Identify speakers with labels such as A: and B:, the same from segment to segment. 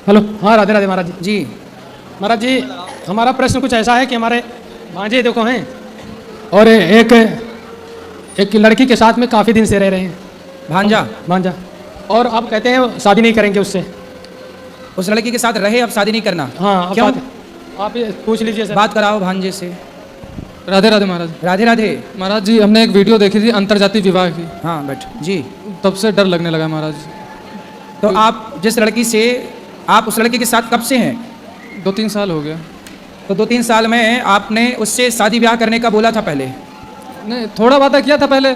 A: Hello, हाँ राधे राधे महाराज जी।
B: जी
A: महाराज जी, हमारा प्रश्न कुछ ऐसा है कि हमारे भांजे देखो हैं और एक लड़की के साथ में काफ़ी दिन से रह रहे हैं।
B: भांजा
A: भांजा, और अब कहते हैं शादी नहीं करेंगे उससे।
B: उस लड़की के साथ रहे, अब शादी नहीं करना।
A: हाँ, अब
B: क्यों?
A: आप ये पूछ लीजिए सर।
B: बात कराओ भांजे से।
C: राधे राधे महाराज।
B: राधे राधे।
C: महाराज जी, हमने एक वीडियो देखी थी अंतर्जातीय विवाह की।
B: हाँ बैठ जी।
C: तब से डर लगने लगा महाराज।
B: तो आप जिस लड़की से, आप उस लड़की के साथ कब से हैं?
C: 2-3 साल हो गया।
B: तो 2-3 साल में आपने उससे शादी ब्याह करने का बोला था पहले?
C: नहीं, थोड़ा वादा किया था पहले।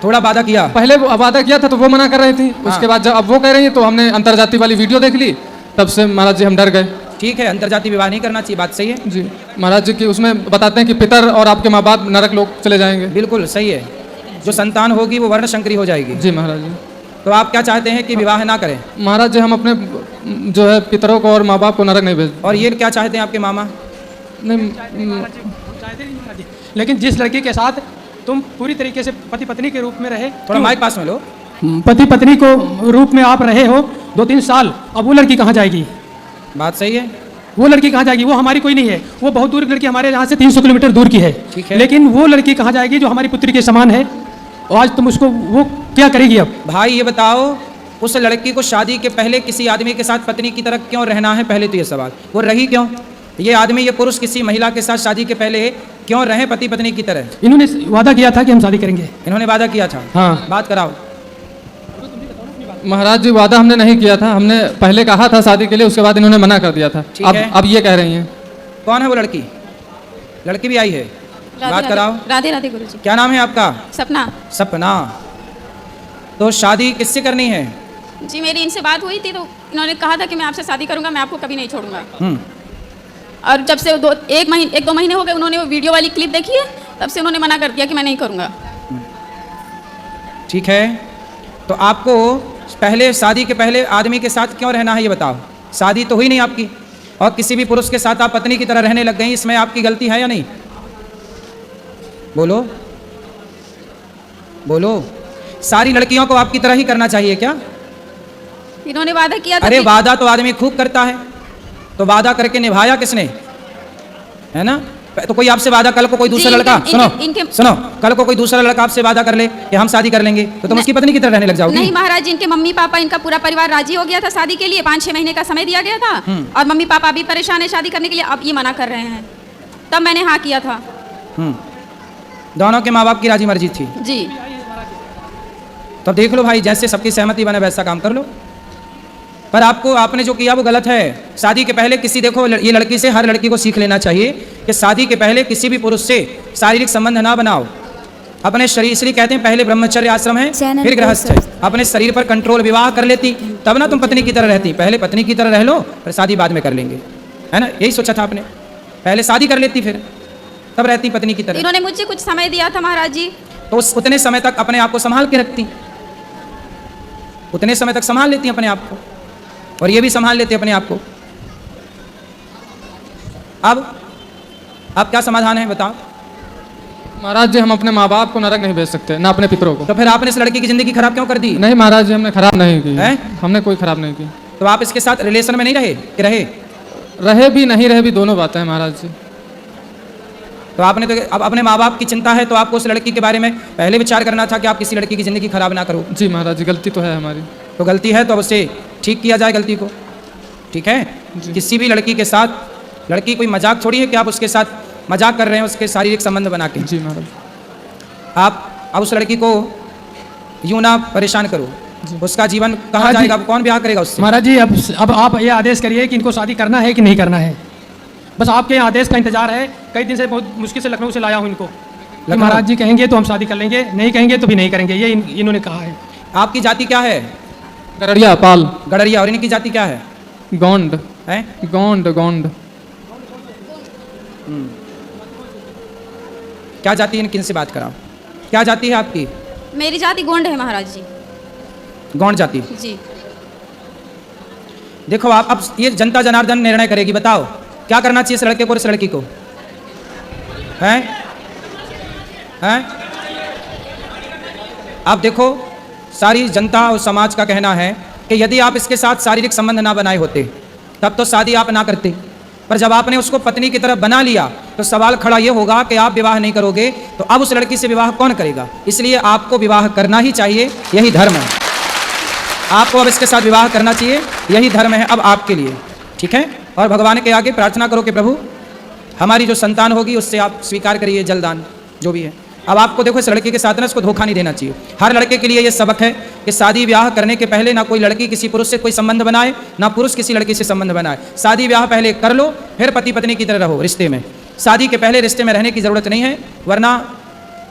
B: थोड़ा वादा किया?
C: पहले वादा किया था तो वो मना कर रही थी। उसके बाद जब अब वो कह रही है तो हमने अंतर्जातीय वाली वीडियो देख ली, तब से महाराज जी हम डर गए।
B: ठीक है, अंतर्जातीय विवाह नहीं करना चाहिए, बात सही है
C: जी महाराज जी की उसमें बताते हैं कि पितर और आपके माँ बाप नरक लोग चले जाएंगे।
B: बिल्कुल सही है। जो संतान होगी वो वर्ण शंकरी हो जाएगी।
C: जी महाराज जी।
B: तो आप क्या चाहते हैं कि विवाह ना करें?
C: महाराज जी, हम अपने जो है पितरों को और माँ बाप को नरक नहीं भेज।
B: और ये क्या चाहते हैं आपके मामा?
C: नहीं,
A: लेकिन जिस लड़की के साथ तुम पूरी तरीके से पति पत्नी के रूप में रहे,
B: थोड़ा माइक पास में लो।
A: पति पत्नी को रूप में आप रहे हो 2-3 साल, अब वो लड़की कहाँ जाएगी?
B: बात सही है।
A: वो लड़की कहाँ जाएगी? वो हमारी कोई नहीं है, वो बहुत दूर की लड़की हमारे यहाँ से 300 किलोमीटर दूर की है।
B: ठीक है।
A: लेकिन वो लड़की कहाँ जाएगी जो हमारी पुत्री के समान है? और आज तुम उसको, वो क्या करेगी अब?
B: भाई ये बताओ, उस लड़की को शादी के पहले किसी आदमी के साथ पत्नी की तरह क्यों रहना है? पहले तो ये सवाल, वो रही क्यों? ये आदमी, ये पुरुष किसी महिला के साथ शादी के पहले क्यों रहे पति पत्नी की तरह?
A: इन्होंने वादा किया था कि हम शादी करेंगे।
B: इन्होंने वादा किया था?
A: हाँ।
B: बात कराओ।
C: महाराज जी, वादा हमने नहीं किया था। हमने पहले कहा था शादी के लिए, उसके बाद इन्होंने मना कर दिया था।
B: ठीक है।
C: अब ये कह रही हैं।
B: कौन है वो लड़की? लड़की भी आई है, बात कराओ।
D: राधे राधे गुरुजी।
B: क्या नाम है आपका?
D: सपना।
B: सपना। तो शादी किससे करनी है?
D: जी मेरी इनसे बात हुई थी तो इन्होंने कहा था कि मैं आपसे शादी करूंगा, मैं आपको कभी नहीं छोड़ूंगा। और जब से 1-2 महीने हो गए, उन्होंने वो वीडियो वाली क्लिप देखी है, तब से उन्होंने मना कर दिया कि मैं नहीं करूंगा।
B: ठीक है, तो आपको पहले शादी के पहले आदमी के साथ क्यों रहना है ये बताओ। शादी तो हुई नहीं आपकी और किसी भी पुरुष के साथ आप पत्नी की तरह रहने लग गई, इसमें आपकी गलती है या नहीं? बोलो बोलो। सारी लड़कियों को आपकी तरह ही करना चाहिए क्या?
D: इन्होंने वादा किया था।
B: अरे वादा तो आदमी खूब करता है, तो वादा करके निभाया किसने? है ना? तो कोई आपसे वादा, कल को कोई दूसरा लड़का, सुनो, कल को कोई दूसरा लड़का आपसे वादा कर ले कि हम शादी कर लेंगे, तो तुम उसकी पत्नी की तरह रहने लग जाओगी?
D: नहीं महाराज जी, इनके मम्मी पापा, इनका पूरा परिवार राजी हो गया था शादी के लिए। 5-6 महीने का समय दिया गया था और मम्मी पापा अभी परेशान है शादी करने के लिए। अब ये मना कर रहे हैं, तब मैंने हाँ किया था।
B: दोनों के माँ बाप की राजी मर्जी थी
D: जी।
B: तो देख लो भाई, जैसे सबकी सहमति बने वैसा काम कर लो। पर आपने जो किया वो गलत है। शादी के पहले किसी, देखो ये लड़की से हर लड़की को सीख लेना चाहिए कि शादी के पहले किसी भी पुरुष से शारीरिक संबंध ना बनाओ। अपने शरीर, इसलिए कहते हैं पहले ब्रह्मचर्य आश्रम है फिर गृहस्थ है। अपने शरीर पर कंट्रोल, विवाह कर लेती तब ना तुम पत्नी की तरह रहती। पहले पत्नी की तरह रह लो, फिर शादी बाद में कर लेंगे, है ना? यही सोचा था आपने, पहले शादी कर लेती फिर तब रहती पत्नी की तरह।
D: इन्होंने मुझे कुछ समय दिया था महाराज जी,
B: तो उतने समय तक अपने आप को संभाल के रखती, उतने समय तक संभाल लेती अपने आप को, और ये भी संभाल लेते अपने आप को। अब क्या समाधान है बताओ?
C: महाराज जी, हम अपने माँ बाप को नरक नहीं भेज सकते, ना अपने पितरों को।
B: तो फिर आपने इस लड़की की जिंदगी खराब क्यों कर दी?
C: नहीं महाराज जी, हमने खराब नहीं की
B: है?
C: हमने कोई खराब नहीं की।
B: तो आप इसके साथ रिलेशन में नहीं रहे कि
C: रहे भी नहीं रहे भी, दोनों बातें हैं महाराज जी।
B: तो आपने तो अब अपने माँ बाप की चिंता है, तो आपको उस लड़की के बारे में पहले विचार करना था कि आप किसी लड़की की जिंदगी खराब ना करो।
C: जी महाराज जी, गलती तो है हमारी।
B: तो गलती है तो अब उसे ठीक किया जाए गलती को, ठीक है? किसी भी लड़की के साथ, लड़की कोई मजाक थोड़ी है कि आप उसके साथ मजाक कर रहे हैं उसके शारीरिक संबंध बना के।
C: जी महाराज।
B: आप अब उस लड़की को यूं ना परेशान करो, उसका जीवन कहाँ जाएगा? अब कौन ब्याह करेगा उससे?
A: महाराज जी, अब आप ये आदेश करिए कि इनको शादी करना है कि नहीं करना है। बस आपके यहाँ आदेश का इंतजार है। कई दिन से बहुत मुश्किल से लखनऊ से लाया हूँ इनको। महाराज जी कहेंगे तो हम शादी कर लेंगे, नहीं कहेंगे तो भी नहीं करेंगे, ये इन्होंने कहा है।
B: आपकी जाति क्या है?
C: गड़रिया पाल।
B: गड़रिया। और इनकी जाति क्या है?
C: गोंड
B: है?
C: गोंड गोंड।
B: क्या जाति है? किन से बात कराओ? क्या जाति है आपकी?
D: मेरी जाति गोंड है महाराज जी।
B: गौंड जाति।
D: जी।
B: देखो आप, अब ये जनता जनार्दन निर्णय करेगी। बताओ क्या करना चाहिए इस लड़के को और इस लड़की को? हैं? आप देखो, सारी जनता और समाज का कहना है कि यदि आप इसके साथ शारीरिक संबंध ना बनाए होते, तब तो शादी आप ना करते। पर जब आपने उसको पत्नी की तरफ बना लिया तो सवाल खड़ा ये होगा कि आप विवाह नहीं करोगे तो अब उस लड़की से विवाह कौन करेगा। इसलिए आपको विवाह करना ही चाहिए, यही धर्म है। आपको अब इसके साथ विवाह करना चाहिए, यही धर्म है अब आपके लिए, ठीक है। और भगवान के आगे प्रार्थना करो कि प्रभु हमारी जो संतान होगी उससे आप स्वीकार करिए जलदान जो भी है। अब आपको देखो इस लड़की के साथ ना इसको धोखा नहीं देना चाहिए। हर लड़के के लिए ये सबक है कि शादी ब्याह करने के पहले ना कोई लड़की किसी पुरुष से कोई संबंध बनाए, ना पुरुष किसी लड़की से संबंध बनाए। शादी ब्याह पहले कर लो, फिर पति पत्नी की तरह रहो रिश्ते में। शादी के पहले रिश्ते में रहने की ज़रूरत नहीं है, वरना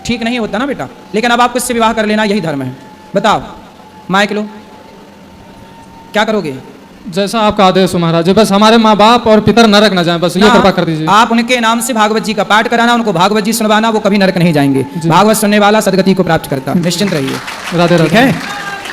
B: ठीक नहीं होता ना बेटा। लेकिन अब आपको इससे विवाह कर लेना, यही धर्म है। बताओ माइक लो, क्या करोगे?
C: जैसा आपका आदेश हो महाराज जी, बस हमारे माँ बाप और पितर नरक न जाएं, बस ये कृपा कर दीजिए।
B: आप उनके नाम से भागवत जी का पाठ कराना, उनको भागवत जी सुनवाना, वो कभी नरक नहीं जाएंगे। भागवत सुनने वाला सदगति को प्राप्त करता, निश्चिंत रहिए।
C: राधे
B: ठीक
C: राधे।
B: है,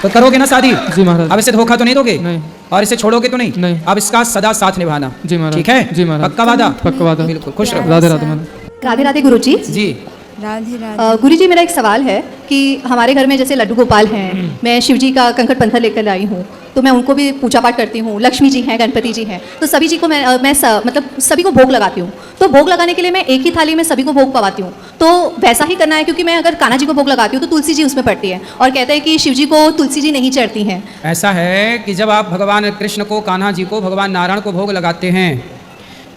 B: तो करोगे ना शादी?
C: जी महाराज।
B: अब इसे धोखा तो नहीं दोगे?
C: नहीं।
B: और इसे छोड़ोगे तो नहीं?
C: नहीं।
B: अब इसका सदा साथ निभाना।
C: जी महाराज।
B: ठीक है?
C: जी महाराज।
B: पक्का वादा?
C: पक्का वादा।
B: बिल्कुल, खुश रहो।
C: राधे राधे महाराज।
E: राधे राधे गुरुजी।
B: जी
F: राधे राधे।
E: गुरुजी मेरा एक सवाल है कि हमारे घर में जैसे लड्डू गोपाल हैं, मैं शिव जी का कंकड़ पत्थर लेकर आई हूँ, तो मैं उनको भी पूजा पाठ करती हूँ। लक्ष्मी जी हैं, गणपति जी हैं, तो सभी जी को मतलब सभी को भोग लगाती हूँ। तो भोग लगाने के लिए मैं एक ही थाली में सभी को भोग पवाती हूँ, तो वैसा ही करना है? क्योंकि मैं अगर कान्हा जी को भोग लगाती हूँ तो तुलसी जी उसमें पड़ती है, और कहते हैं कि शिव जी को तुलसी जी नहीं चढ़ती हैं।
B: ऐसा है कि जब आप भगवान कृष्ण को, कान्हा जी को, भगवान नारायण को भोग लगाते हैं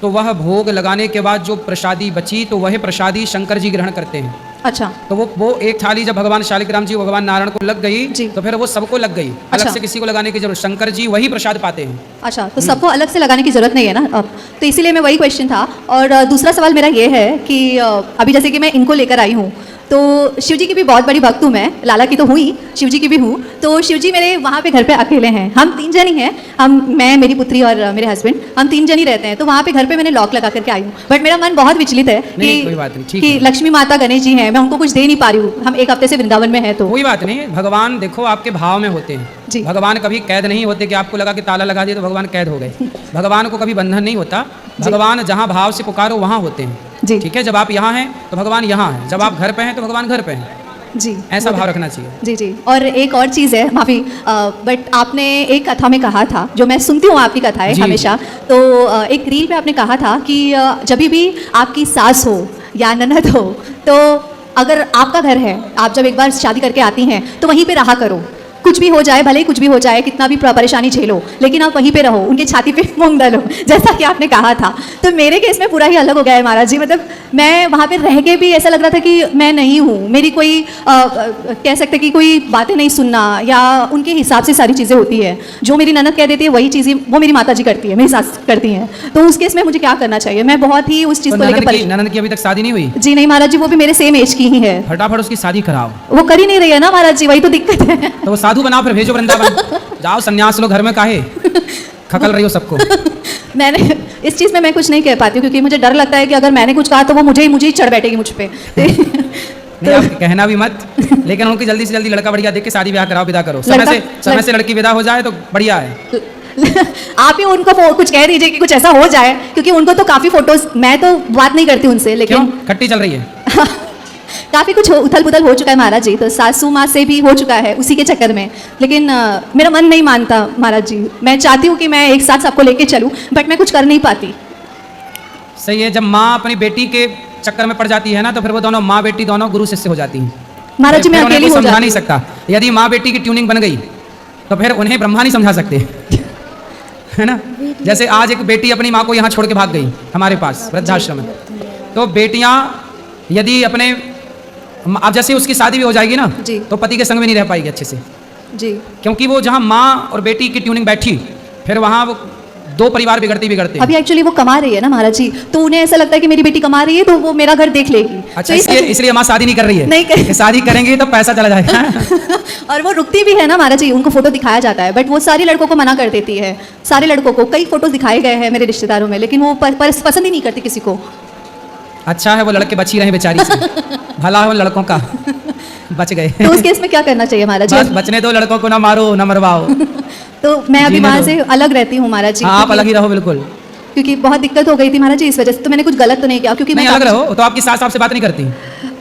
B: तो वह भोग लगाने के बाद जो प्रसादी बची तो वह प्रसादी शंकर जी ग्रहण करते हैं।
E: अच्छा।
B: तो वो एक थाली जब भगवान शालिग्राम जी भगवान नारायण को लग गई
E: जी।
B: तो फिर वो सबको लग गई। अलग
E: अच्छा।
B: से किसी को लगाने की जरूरत, शंकर जी वही प्रसाद पाते हैं।
E: अच्छा, तो सबको अलग से लगाने की ज़रूरत नहीं है ना अब, तो इसीलिए मैं वही क्वेश्चन था। और दूसरा सवाल मेरा ये है कि अभी जैसे कि मैं इनको लेकर आई हूँ, तो शिव जी की भी बहुत बड़ी भक्त हूँ मैं, लाला की तो हुई, शिव जी की भी हूँ। तो शिव जी मेरे वहाँ पे घर पे अकेले हैं, हम 3 जन ही हैं, मैं, मेरी पुत्री और मेरे हस्बैंड, हम 3 जन ही रहते हैं। तो वहाँ पे घर पे मैंने लॉक लगा करके आई हूँ, बट मेरा मन बहुत विचलित है
B: कोई बात नहीं, ठीक
E: कि
B: है।
E: लक्ष्मी माता गणेश जी हैं, मैं उनको कुछ दे नहीं पा रही हूँ। हम 1 हफ्ते से वृंदावन में है, तो
B: कोई बात नहीं, भगवान देखो आपके भाव में होते हैं।
E: जी।
B: भगवान कभी कैद नहीं होते कि आपको लगा कि ताला लगा दिया तो भगवान कैद हो गए। भगवान को कभी बंधन नहीं होता। भगवान जहाँ भाव से पुकारो वहाँ होते हैं।
E: जी।
B: ठीक है, जब आप यहाँ हैं तो भगवान यहाँ हैं, जब आप घर पे हैं तो भगवान घर पे हैं।
E: जी,
B: ऐसा भाव रखना चाहिए।
E: जी जी। और एक और चीज़ है, माफ़ी, बट आपने एक कथा में कहा था, जो मैं सुनती हूँ आपकी कथाएं
B: जी।
E: हमेशा, तो एक रील पे आपने कहा था कि जब भी आपकी सास हो या ननद हो, तो अगर आपका घर है, आप जब एक बार शादी करके आती हैं तो वहीं पे रहा करो, कुछ भी हो जाए, भले ही कुछ भी हो जाए, कितना भी परेशानी झेलो, लेकिन आप वहीं पे रहो, उनकी छाती पे मूंग डालो, जैसा कि आपने कहा था। तो मेरे केस में पूरा ही अलग हो गया है महाराज जी। मतलब मैं वहाँ पे रह के भी ऐसा लग रहा था कि मैं नहीं हूँ, मेरी कोई कह सकते कि कोई बातें नहीं सुनना, या उनके हिसाब से सारी चीज़ें होती है। जो मेरी ननद कह देती है वही चीज़ें वो मेरी माता जी करती है, मेरी सास करती हैं। तो उस केस में मुझे क्या करना चाहिए? मैं बहुत ही उस चीज़ को लेकर
B: ननद की अभी तक शादी नहीं हुई?
E: जी नहीं महाराज जी, वो भी मेरे सेम एज की ही है।
B: फटाफट उसकी शादी कराओ।
E: वो कर ही नहीं रही है ना महाराज जी, वही तो दिक्कत है।
B: तो वो साधु बनाओ, फिर भेजो वृंदावन। जाओ संन्यास लो, घर में काहे खकल रही हो सबको।
E: मैंने इस चीज़ में मैं कुछ नहीं कह पाती हूँ, क्योंकि मुझे डर लगता है कि अगर मैंने कुछ कहा तो वो मुझे ही चढ़ बैठेगी मुझ पे।
B: नहीं, आप कहना भी मत, लेकिन उनकी जल्दी से जल्दी लड़का बढ़िया देख के शादी ब्याह कराओ, विदा करो। समय से लड़की विदा हो जाए तो बढ़िया है।
E: आप ही उनको कुछ कह दीजिए कि कुछ ऐसा हो जाए, क्योंकि उनको तो काफ़ी फोटोज, मैं तो बात नहीं करती उनसे, लेकिन
B: खट्टी चल रही है।
E: काफ़ी कुछ उथल पुथल हो चुका है महाराज जी, तो सासू माँ से भी हो चुका है उसी के चक्कर में। लेकिन मेरा मन नहीं मानता महाराज जी, मैं चाहती हूँ कि मैं एक साथ सबको लेके चलूँ, बट मैं कुछ कर नहीं पाती।
B: सही है, जब माँ अपनी बेटी के चक्कर में पड़ जाती है ना, तो फिर वो दोनों माँ बेटी दोनों गुरु शिष्य हो जाती हैं।
E: महाराज जी मैं अकेली हो
B: समझा नहीं
E: जाती
B: सकता। यदि माँ बेटी की ट्यूनिंग बन गई तो फिर उन्हें ब्रह्मा नहीं समझा सकते, है ना। जैसे आज एक बेटी अपनी माँ को यहाँ छोड़ के भाग गई हमारे पास वृद्धाश्रम में, तो बेटियाँ यदि अपने, अब जैसे उसकी शादी भी हो जाएगी ना,
E: जी।
B: तो पति के संग में नहीं रह पाएगी अच्छे से,
E: जी।
B: क्योंकि वो जहाँ माँ और बेटी की ट्यूनिंग बैठी, फिर वहाँ वो 2 परिवार बिगड़ते
E: अभी एक्चुअली वो कमा रही है ना महाराज जी, तो उन्हें ऐसा लगता है कि मेरी बेटी कमा रही है तो वो मेरा घर देख लेगी।
B: अच्छा,
E: तो
B: इसलिए माँ शादी नहीं कर रही है?
E: नहीं
B: शादी करेंगे तो पैसा चला जाएगा।
E: और वो रुकती भी है ना महाराज जी, उनको फोटो दिखाया जाता है, बट वो सारे लड़कों को मना कर देती है। सारे लड़कों को कई फोटो दिखाए गए हैं मेरे रिश्तेदारों में, लेकिन वो पसंद ही नहीं करती किसी को।
B: अच्छा है वो लड़के बची रहे बेचारी से, भला है उन लड़कों का, बच गए।
E: तो उस केस में क्या करना चाहिए महाराज जी?
B: बचने दो लड़कों को, ना मारो ना मरवाओ।
E: तो मैं अभी
B: जीने
E: वहाँ
B: दो।
E: से अलग रहती हूँ महाराज जी।
B: हाँ, आप अलग ही रहो बिल्कुल।
E: क्योंकि बहुत दिक्कत हो गई थी महाराज जी इस वजह से, तो मैंने कुछ गलत तो नहीं किया, क्योंकि
B: नहीं,
E: मैं
B: अलग रहो। तो आपकी सास आपसे बात नहीं करती?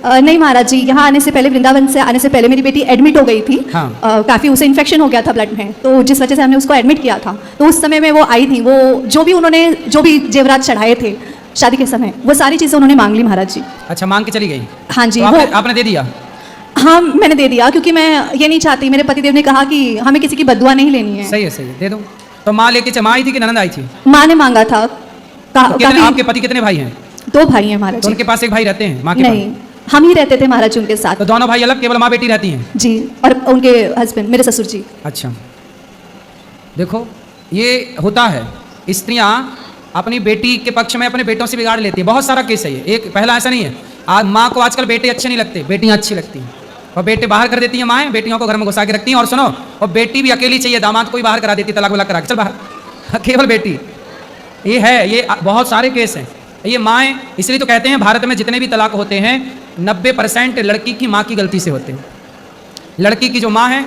E: नहीं महाराज जी, यहाँ आने से पहले, वृंदावन से आने से पहले मेरी बेटी एडमिट हो गई थी।
B: हाँ।
E: काफ़ी उसे इन्फेक्शन हो गया था ब्लड में, तो जिस वजह से हमने उसको एडमिट किया था। तो उस समय में वो आई थी, वो जो भी जेवरात चढ़ाए थे शादी के समय, वो सारी चीज़ें उन्होंने मांग ली महाराज जी।
B: अच्छा, मांग के चली गई?
E: हाँ जी।
B: तो
E: वो
B: आपने दे दिया?
E: हाँ, मैंने दे दिया, क्योंकि मैं ये नहीं चाहती, मेरे पतिदेव ने कहा कि हमें किसी की बददुआ नहीं लेनी है।
B: सही है, सही है, दे दो। तो माँ लेके माँ आई थी कि ननद आई थी?
E: माँ ने मांगा था।
B: तो आपके पति कितने भाई हैं?
E: 2 भाई हैं महाराज
B: तो
E: जी।
B: उनके पास एक भाई रहते हैं माँ के
E: नहीं, हम ही रहते थे महाराज जी उनके साथ।
B: तो दोनों भाई अलग, केवल माँ बेटी रहती हैं?
E: जी, और उनके हस्बैंड, मेरे ससुर जी।
B: अच्छा, देखो ये होता है, स्त्रियां अपनी बेटी के पक्ष में अपने बेटों से बिगाड़ लेती है। बहुत सारा केस है ये, एक पहला ऐसा नहीं है। आज माँ को आजकल बेटे अच्छे नहीं लगते, बेटियां अच्छी लगती हैं, और बेटे बाहर कर देती हैं माएँ, बेटियों को घर में घुसा के रखती हैं। और सुनो, और बेटी भी अकेली चाहिए, दामाद को भी बाहर करा देती, तलाक वलाक करा के चल बाहर, केवल बेटी। ये है, ये बहुत सारे केस हैं। ये माएँ, इसलिए तो कहते हैं भारत में जितने भी तलाक होते हैं 90% लड़की की माँ की गलती से होते हैं। लड़की की जो माँ है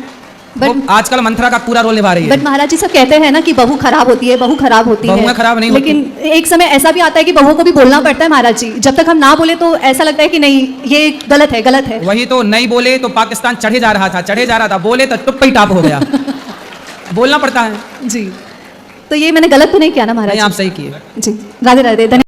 B: वो आजकल मंथरा का पूरा रोल निभा रही है।
E: बट महाराज जी सब कहते हैं ना कि बहू खराब होती है, बहू खराब होती है।
B: बहुएं खराब नहीं
E: लेकिन एक समय ऐसा भी आता है कि बहू को भी बोलना पड़ता है महाराज जी। जब तक हम ना बोले तो ऐसा लगता है कि नहीं, ये गलत है, गलत है।
B: वही तो, नहीं बोले तो पाकिस्तान चढ़े जा रहा था, बोले तो टुप ही टाप हो गया। बोलना पड़ता है
E: जी, तो ये मैंने गलत तो नहीं किया ना महाराज
B: नहीं,
E: जी?
B: आप सही किए।
E: जी, राधे राधे, धन्यवाद।